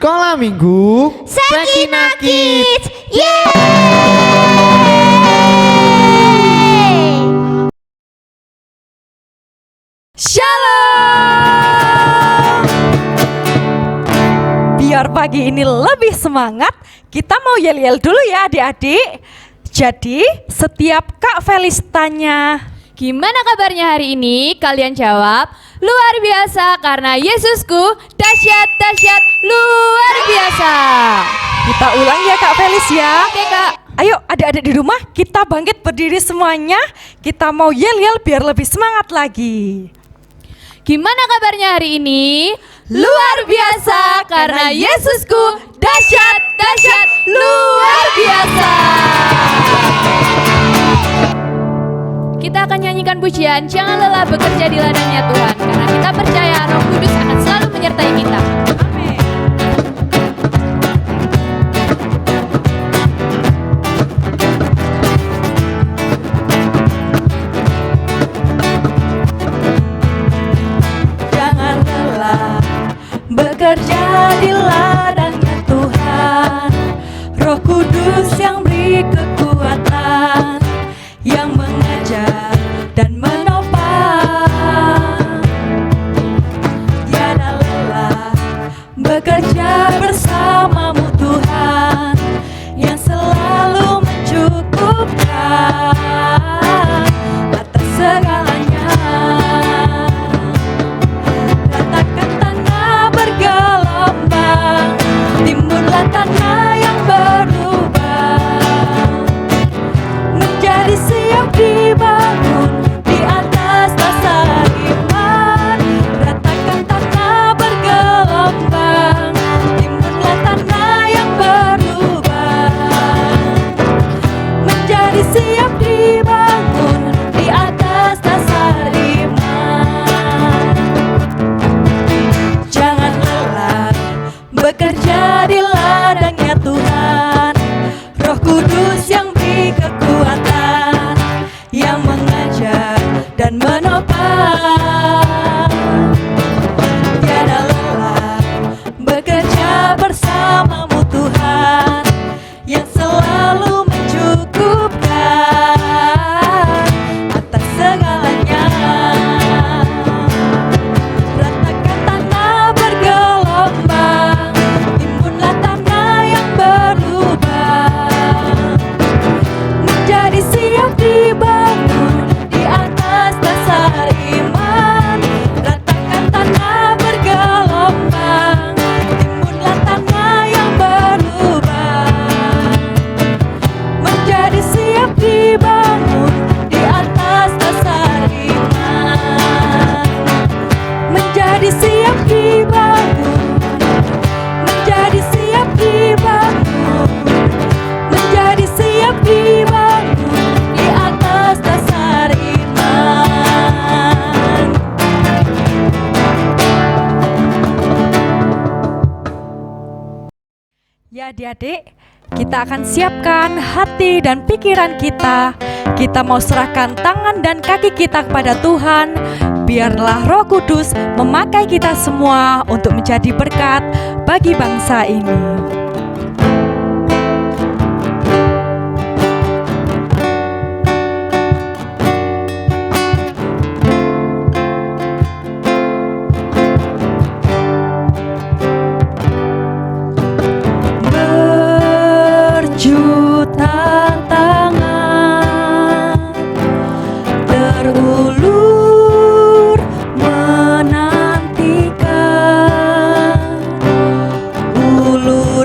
Sekolah Minggu Sekina Kids. Yeay! Shalom. Biar pagi ini lebih semangat, kita mau yel-yel dulu ya adik-adik. Jadi setiap Kak Felis tanya, gimana kabarnya hari ini? Kalian jawab, luar biasa karena Yesusku dahsyat, dahsyat, luar biasa. kita ulang ya Kak Felis ya. Oke Kak. Ayo adik-adik di rumah kita bangkit berdiri semuanya. Kita mau yel-yel biar lebih semangat lagi. Gimana kabarnya hari ini? Luar biasa karena Yesusku dahsyat, dahsyat, luar biasa. Kita akan nyanyikan pujian Jangan Lelah Bekerja di Ladangnya Tuhan, karena kita percaya Roh Kudus akan selalu menyertai kita. Amin. Jangan lelah bekerja di ladangnya Tuhan. Roh Kudus yang beri kekuatan, yang mengajar dan menopang. Tiada lelah bekerja bersamamu Tuhan, yang selalu mencukupkan atas segalanya. Ratakan tanah bergelombang, timbunlah tanah yang berubah, menjadi siap dibangun di atas dasar iman. Ratakan tanah bergelombang, timbunlah tanah yang berubah, menjadi siap dibangun di atas dasar iman. Jangan lelah bekerja di ladangnya Tuhan. Roh Kudus yang beri kekuatan, yang mengajar dan menopang. Tiada lelah bekerja bersamamu Tuhan, yang selalu mencukupkan atas segalanya. Ratakan tanah bergelombang, timbunlah tanah yang berubah, menjadi siap dibangun di atas dasar iman. Ratakan tanah bergelombang, timbunlah tanah yang berubah, menjadi siap dibangun di atas dasar iman. Menjadi siap dibangun, menjadi siap dibangun, menjadi siap dibangun di atas dasar iman. Ya adik-adik, kita akan siapkan hati dan pikiran kita. Kita mau serahkan tangan dan kaki kita kepada Tuhan. Biarlah Roh Kudus memakai kita semua untuk menjadi berkat bagi bangsa ini. Berjuta tangan terulur menantikan ulu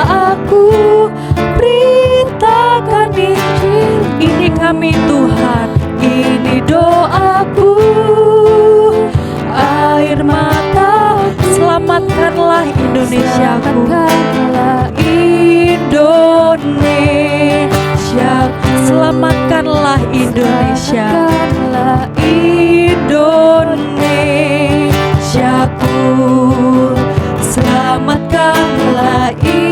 aku, beritakan Injil. Ini kami Tuhan, ini doaku. Air mata, selamatkanlah Indonesiaku. Indonesia, selamatkanlah Indonesia. Indonesiaku, selamatkanlah Indonesiaku.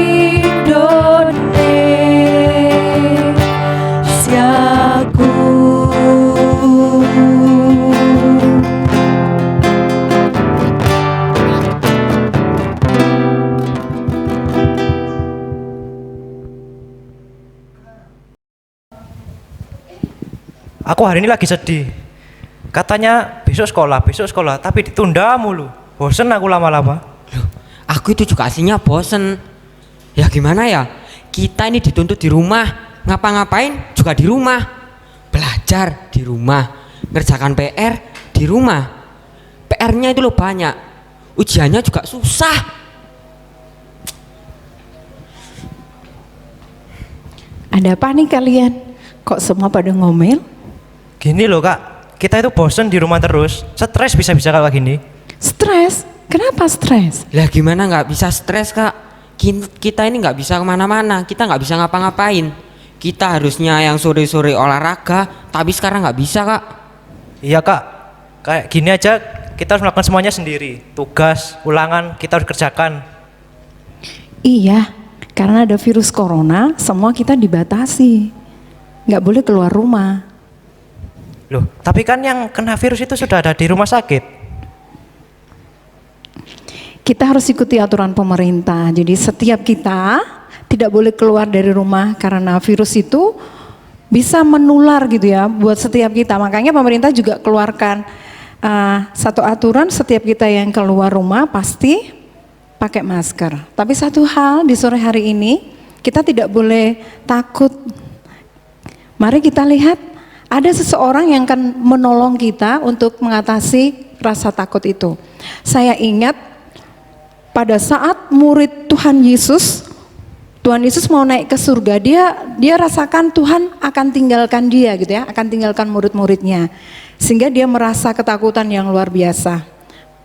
Aku hari ini lagi sedih. Katanya besok sekolah, tapi ditunda mulu. Bosen aku lama-lama. Loh, aku itu juga aslinya bosen. Ya gimana ya? Kita ini dituntut di rumah, ngapa-ngapain juga di rumah. Belajar di rumah, ngerjakan PR di rumah. PR-nya itu loh banyak. Ujiannya juga susah. Ada apa nih kalian? Kok semua pada ngomel? Gini loh kak, kita itu bosen di rumah terus. Stres bisa-bisa kayak gini. Stres? Kenapa stres? Lah gimana nggak bisa stres kak? Kita ini nggak bisa kemana-mana, kita nggak bisa ngapa-ngapain. Kita harusnya yang sore-sore olahraga, tapi sekarang nggak bisa kak. Iya kak, kayak gini aja kita harus melakukan semuanya sendiri. Tugas, ulangan kita harus kerjakan. Iya, karena ada virus corona, semua kita dibatasi. Nggak boleh keluar rumah. Loh, tapi kan yang kena virus itu sudah ada di rumah sakit. Kita harus ikuti aturan pemerintah. Jadi setiap kita tidak boleh keluar dari rumah karena virus itu bisa menular gitu ya buat setiap kita. Makanya pemerintah juga keluarkan satu aturan, setiap kita yang keluar rumah pasti pakai masker. Tapi satu hal di sore hari ini kita tidak boleh takut. Mari kita lihat ada seseorang yang akan menolong kita untuk mengatasi rasa takut itu. Saya ingat pada saat murid Tuhan Yesus mau naik ke surga, dia rasakan Tuhan akan tinggalkan dia gitu ya, akan tinggalkan murid-muridnya. Sehingga dia merasa ketakutan yang luar biasa.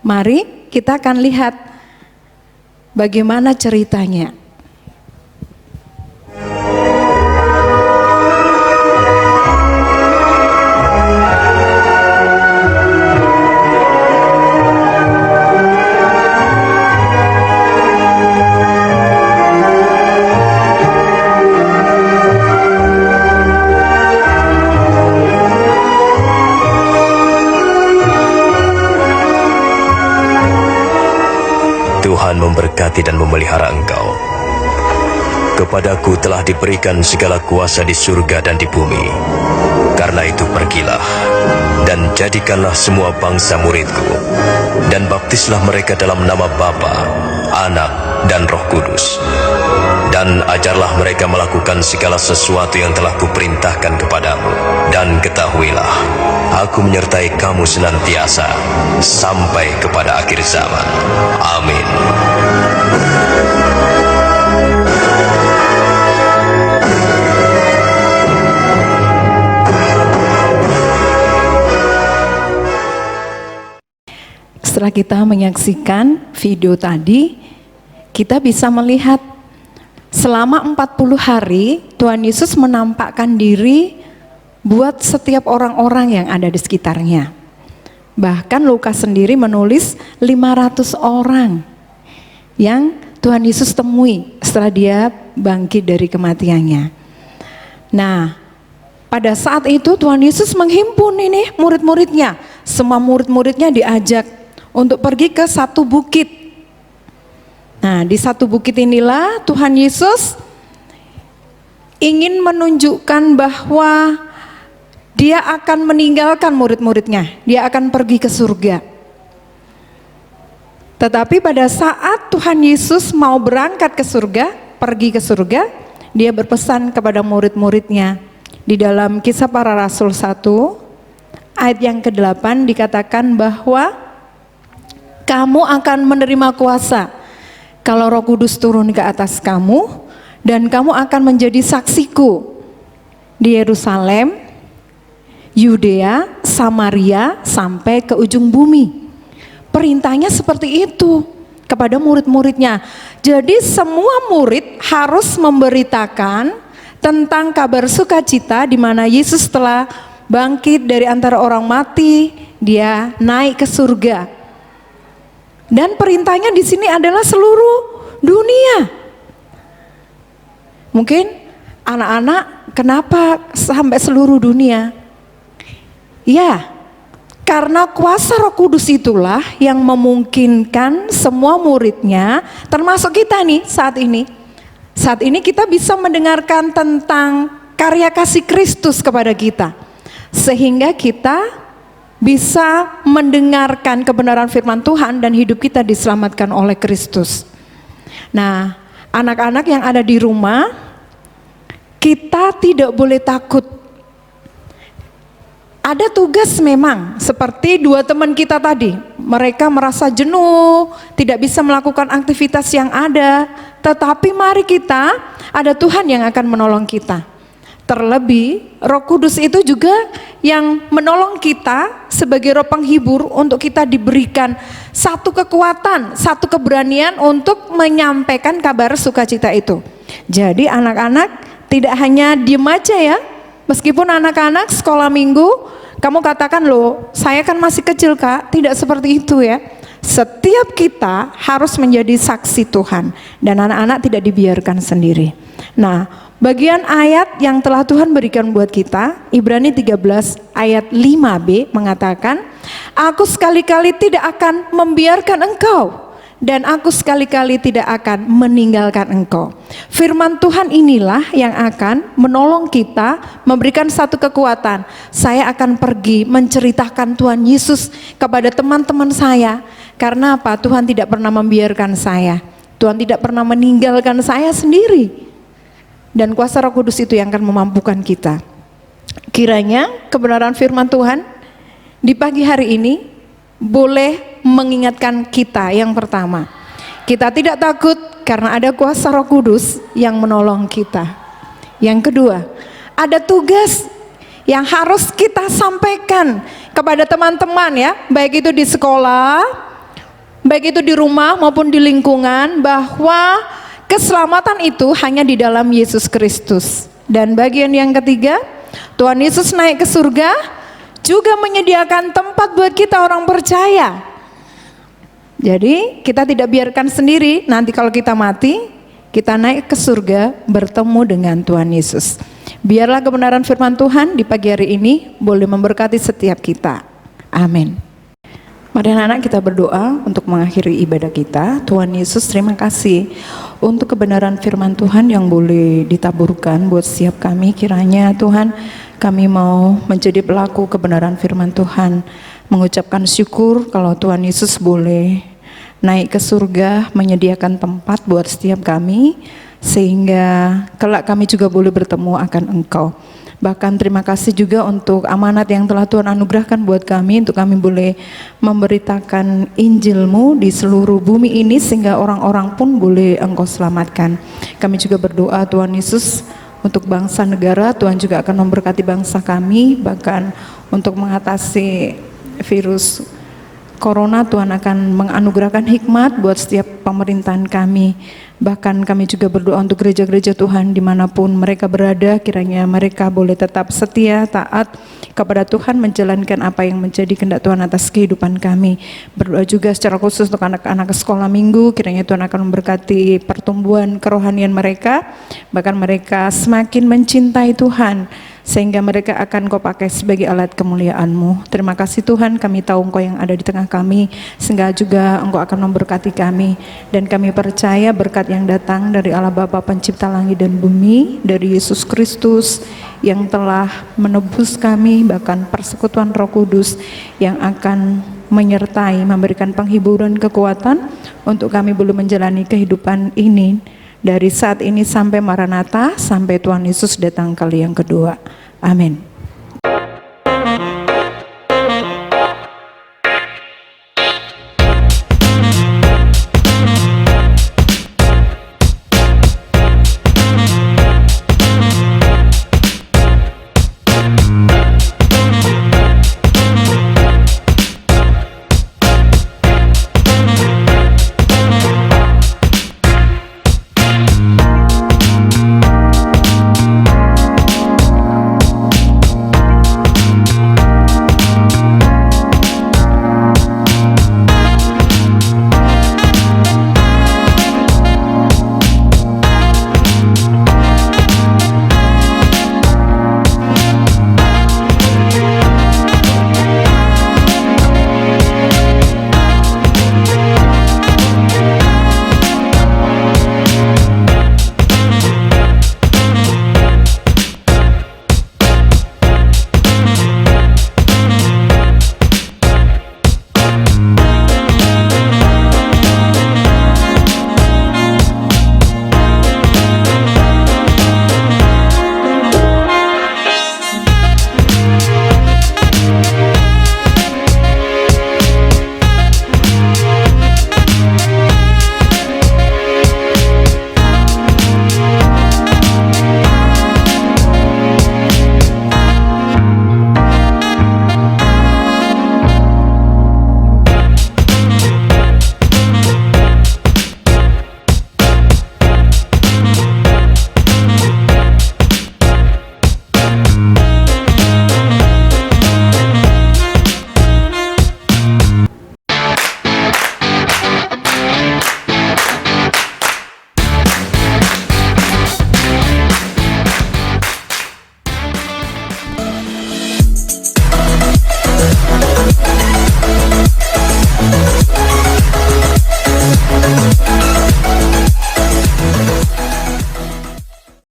Mari kita akan lihat bagaimana ceritanya. Tuhan memberkati dan memelihara engkau. Kepadaku telah diberikan segala kuasa di surga dan di bumi. Karena itu pergilah, dan jadikanlah semua bangsa muridku, dan baptislah mereka dalam nama Bapa, Anak, dan Roh Kudus. Dan ajarlah mereka melakukan segala sesuatu yang telah kuperintahkan kepadamu. Dan ketahuilah, aku menyertai kamu senantiasa, sampai kepada akhir zaman. Amin. Setelah kita menyaksikan video tadi, kita bisa melihat selama 40 hari Tuhan Yesus menampakkan diri buat setiap orang-orang yang ada di sekitarnya. Bahkan Lukas sendiri menulis 500 orang yang Tuhan Yesus temui setelah dia bangkit dari kematiannya. Nah, pada saat itu Tuhan Yesus menghimpun ini murid-muridnya. Semua murid-muridnya diajak untuk pergi ke satu bukit. Nah, di satu bukit inilah Tuhan Yesus ingin menunjukkan bahwa dia akan meninggalkan murid-muridnya. Dia akan pergi ke surga. Tetapi pada saat Tuhan Yesus mau berangkat ke surga, pergi ke surga, dia berpesan kepada murid-muridnya. Di dalam Kisah Para Rasul 1, ayat yang ke-8 dikatakan bahwa kamu akan menerima kuasa kalau Roh Kudus turun ke atas kamu, dan kamu akan menjadi saksiku di Yerusalem, Yudea, Samaria, sampai ke ujung bumi. Perintahnya seperti itu kepada murid-muridnya. Jadi semua murid harus memberitakan tentang kabar sukacita di mana Yesus telah bangkit dari antara orang mati, dia naik ke surga. Dan perintahnya di sini adalah seluruh dunia. Mungkin anak-anak, kenapa sampai seluruh dunia? Ya, karena kuasa Roh Kudus itulah yang memungkinkan semua muridnya, termasuk kita nih saat ini. Saat ini kita bisa mendengarkan tentang karya kasih Kristus kepada kita. Sehingga kita bisa mendengarkan kebenaran firman Tuhan dan hidup kita diselamatkan oleh Kristus. Nah, anak-anak yang ada di rumah, kita tidak boleh takut. Ada tugas memang, seperti dua teman kita tadi. Mereka merasa jenuh, tidak bisa melakukan aktivitas yang ada. Tetapi mari kita, ada Tuhan yang akan menolong kita. Terlebih, Roh Kudus itu juga yang menolong kita sebagai roh penghibur untuk kita diberikan satu kekuatan, satu keberanian untuk menyampaikan kabar sukacita itu. Jadi anak-anak tidak hanya diem aja ya. Meskipun anak-anak sekolah minggu, kamu katakan loh, saya kan masih kecil Kak, tidak seperti itu ya. Setiap kita harus menjadi saksi Tuhan dan anak-anak tidak dibiarkan sendiri. Nah, bagian ayat yang telah Tuhan berikan buat kita, Ibrani 13 ayat 5b mengatakan, aku sekali-kali tidak akan membiarkan engkau dan aku sekali-kali tidak akan meninggalkan engkau. Firman Tuhan inilah yang akan menolong kita, memberikan satu kekuatan. Saya akan pergi menceritakan Tuhan Yesus kepada teman-teman saya. Karena apa? Tuhan tidak pernah membiarkan saya. Tuhan tidak pernah meninggalkan saya sendiri. Dan kuasa Roh Kudus itu yang akan memampukan kita. Kiranya kebenaran firman Tuhan di pagi hari ini boleh mengingatkan kita yang pertama. Kita tidak takut karena ada kuasa Roh Kudus yang menolong kita. Yang kedua, ada tugas yang harus kita sampaikan kepada teman-teman ya, baik itu di sekolah, baik itu di rumah maupun di lingkungan, bahwa keselamatan itu hanya di dalam Yesus Kristus. Dan bagian yang ketiga, Tuhan Yesus naik ke surga juga menyediakan tempat buat kita orang percaya. Jadi kita tidak biarkan sendiri, nanti kalau kita mati, kita naik ke surga bertemu dengan Tuhan Yesus. Biarlah kebenaran firman Tuhan di pagi hari ini boleh memberkati setiap kita. Amin. Mari anak-anak kita berdoa untuk mengakhiri ibadah kita. Tuhan Yesus, terima kasih untuk kebenaran firman Tuhan yang boleh ditaburkan buat setiap kami. Kiranya Tuhan, kami mau menjadi pelaku kebenaran firman Tuhan, mengucapkan syukur kalau Tuhan Yesus boleh naik ke surga, menyediakan tempat buat setiap kami, sehingga kelak kami juga boleh bertemu akan Engkau. Bahkan terima kasih juga untuk amanat yang telah Tuhan anugerahkan buat kami, untuk kami boleh memberitakan Injil-Mu di seluruh bumi ini, sehingga orang-orang pun boleh Engkau selamatkan. Kami juga berdoa Tuhan Yesus, untuk bangsa negara, Tuhan juga akan memberkati bangsa kami, bahkan untuk mengatasi virus Corona, Tuhan akan menganugerahkan hikmat buat setiap pemerintahan kami. Bahkan kami juga berdoa untuk gereja-gereja Tuhan dimanapun mereka berada, kiranya mereka boleh tetap setia, taat kepada Tuhan, menjalankan apa yang menjadi kehendak Tuhan atas kehidupan kami. Berdoa juga secara khusus untuk anak-anak sekolah minggu, kiranya Tuhan akan memberkati pertumbuhan kerohanian mereka, bahkan mereka semakin mencintai Tuhan, sehingga mereka akan Kau pakai sebagai alat kemuliaan-Mu. Terima kasih Tuhan, kami tahu Engkau yang ada di tengah kami, sehingga juga Engkau akan memberkati kami. Dan kami percaya berkat yang datang dari Allah Bapa pencipta langit dan bumi, dari Yesus Kristus yang telah menebus kami, bahkan persekutuan Roh Kudus yang akan menyertai, memberikan penghiburan, kekuatan untuk kami boleh menjalani kehidupan ini dari saat ini sampai Maranatha, sampai Tuhan Yesus datang kali yang kedua. Amin.